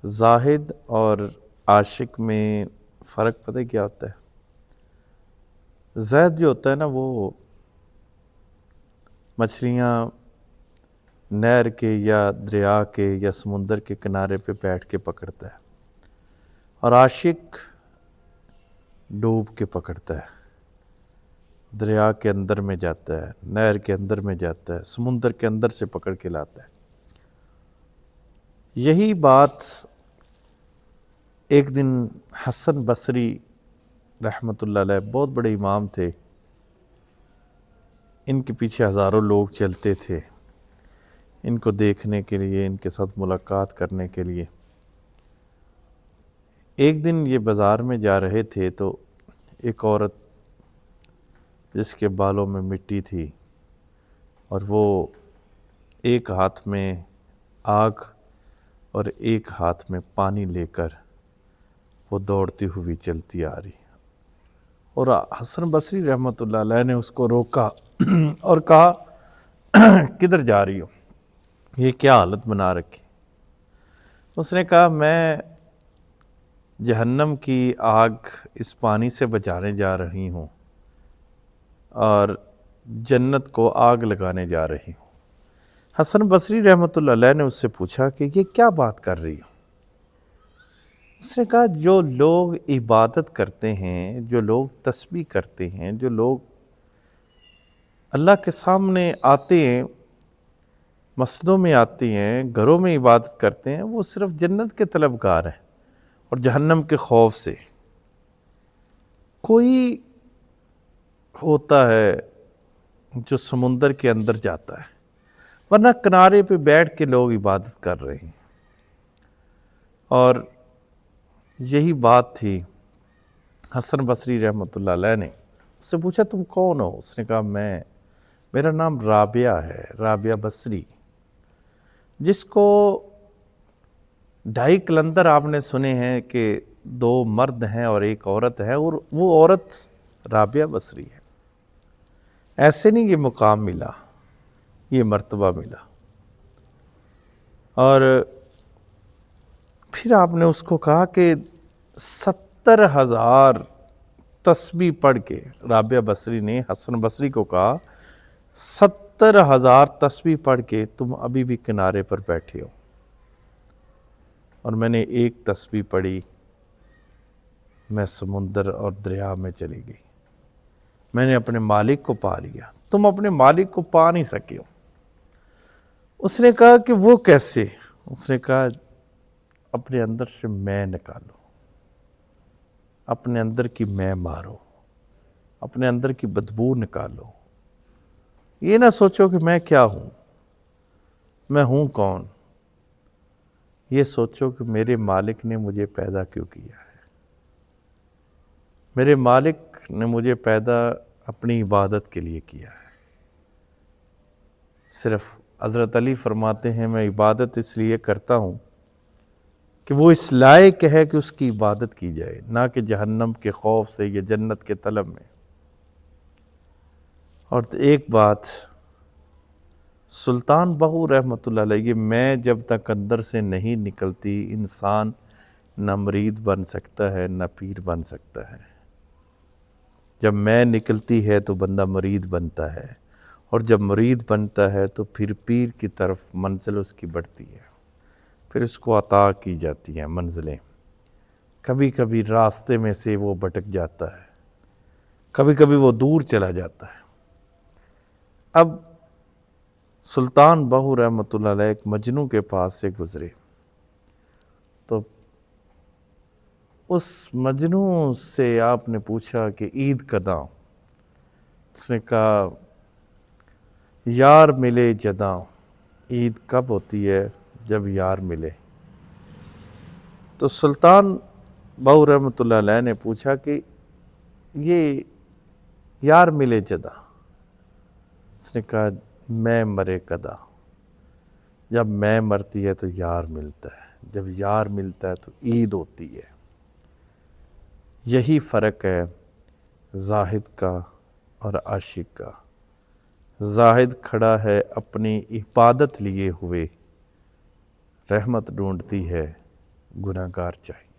زاہد اور عاشق میں فرق پتہ کیا ہوتا ہے؟ زاہد جو ہوتا ہے نا، وہ مچھلیاں نہر کے یا دریا کے یا سمندر کے کنارے پہ بیٹھ کے پکڑتا ہے، اور عاشق ڈوب کے پکڑتا ہے، دریا کے اندر میں جاتا ہے، نہر کے اندر میں جاتا ہے، سمندر کے اندر سے پکڑ کے لاتا ہے۔ یہی بات ایک دن حسن بصری رحمۃ اللہ علیہ، بہت بڑے امام تھے، ان کے پیچھے ہزاروں لوگ چلتے تھے ان کو دیکھنے کے لیے، ان کے ساتھ ملاقات کرنے کے لیے۔ ایک دن یہ بازار میں جا رہے تھے تو ایک عورت جس کے بالوں میں مٹی تھی اور وہ ایک ہاتھ میں آگ اور ایک ہاتھ میں پانی لے کر وہ دوڑتی ہوئی چلتی آ رہی، اور حسن بصری رحمۃ اللہ علیہ نے اس کو روکا اور کہا کدھر جا رہی ہو، یہ کیا حالت بنا رکھی؟ اس نے کہا میں جہنم کی آگ اس پانی سے بچانے جا رہی ہوں اور جنت کو آگ لگانے جا رہی ہوں۔ حسن بصری رحمۃ اللہ علیہ نے اس سے پوچھا کہ یہ کیا بات کر رہی ہو؟ اس نے کہا جو لوگ عبادت کرتے ہیں، جو لوگ تسبیح کرتے ہیں، جو لوگ اللہ کے سامنے آتے ہیں، مسجدوں میں آتے ہیں، گھروں میں عبادت کرتے ہیں، وہ صرف جنت کے طلبگار ہیں اور جہنم کے خوف سے۔ کوئی ہوتا ہے جو سمندر کے اندر جاتا ہے، ورنہ کنارے پہ بیٹھ کے لوگ عبادت کر رہے ہیں۔ اور یہی بات تھی، حسن بصری رحمۃ اللہ علیہ نے اس سے پوچھا تم کون ہو؟ اس نے کہا میرا نام رابعہ ہے، رابعہ بصری، جس کو 2.5 قلندر آپ نے سنے ہیں کہ 2 مرد ہیں اور ایک عورت ہے، اور وہ عورت رابعہ بصری ہے۔ ایسے نہیں یہ مقام ملا، یہ مرتبہ ملا۔ اور پھر آپ نے اس کو کہا کہ 70,000 تسبیح پڑھ کے، رابعہ بصری نے حسن بصری کو کہا 70,000 تسبیح پڑھ کے تم ابھی بھی کنارے پر بیٹھے ہو، اور میں نے ایک تسبیح پڑھی، میں سمندر اور دریا میں چلی گئی، میں نے اپنے مالک کو پا لیا، تم اپنے مالک کو پا نہیں سکے ہو۔ اس نے کہا کہ وہ کیسے؟ اس نے کہا اپنے اندر سے میں نکالو، اپنے اندر کی میں مارو، اپنے اندر کی بدبو نکالو۔ یہ نہ سوچو کہ میں کیا ہوں، میں ہوں کون، یہ سوچو کہ میرے مالک نے مجھے پیدا کیوں کیا ہے۔ میرے مالک نے مجھے پیدا اپنی عبادت کے لیے کیا ہے۔ صرف حضرت علی فرماتے ہیں میں عبادت اس لیے کرتا ہوں کہ وہ اس لائق ہے کہ اس کی عبادت کی جائے، نہ کہ جہنم کے خوف سے یا جنت کے طلب میں۔ اور ایک بات، سلطان بہو رحمۃ اللہ علیہ، میں جب تک اندر سے نہیں نکلتی، انسان نہ مرید بن سکتا ہے نہ پیر بن سکتا ہے۔ جب میں نکلتی ہے تو بندہ مرید بنتا ہے، اور جب مرید بنتا ہے تو پھر پیر کی طرف منزل اس کی بڑھتی ہے، پھر اس کو عطا کی جاتی ہیں منزلیں۔ کبھی کبھی راستے میں سے وہ بھٹک جاتا ہے، کبھی کبھی وہ دور چلا جاتا ہے۔ اب سلطان بہو رحمۃ اللہ علیہ ایک مجنوں کے پاس سے گزرے، تو اس مجنوں سے آپ نے پوچھا کہ عید کداں؟ اس نے کہا یار ملے جداں، عید کب ہوتی ہے؟ جب یار ملے۔ تو سلطان بہو رحمۃ اللہ علیہ نے پوچھا کہ یہ یار ملے جدا؟ اس نے کہا میں مرے کدا، جب میں مرتی ہے تو یار ملتا ہے، جب یار ملتا ہے تو عید ہوتی ہے۔ یہی فرق ہے زاہد کا اور عاشق کا۔ زاہد کھڑا ہے اپنی عبادت لیے ہوئے، رحمت ڈھونڈتی ہے، گناہگار چاہیے۔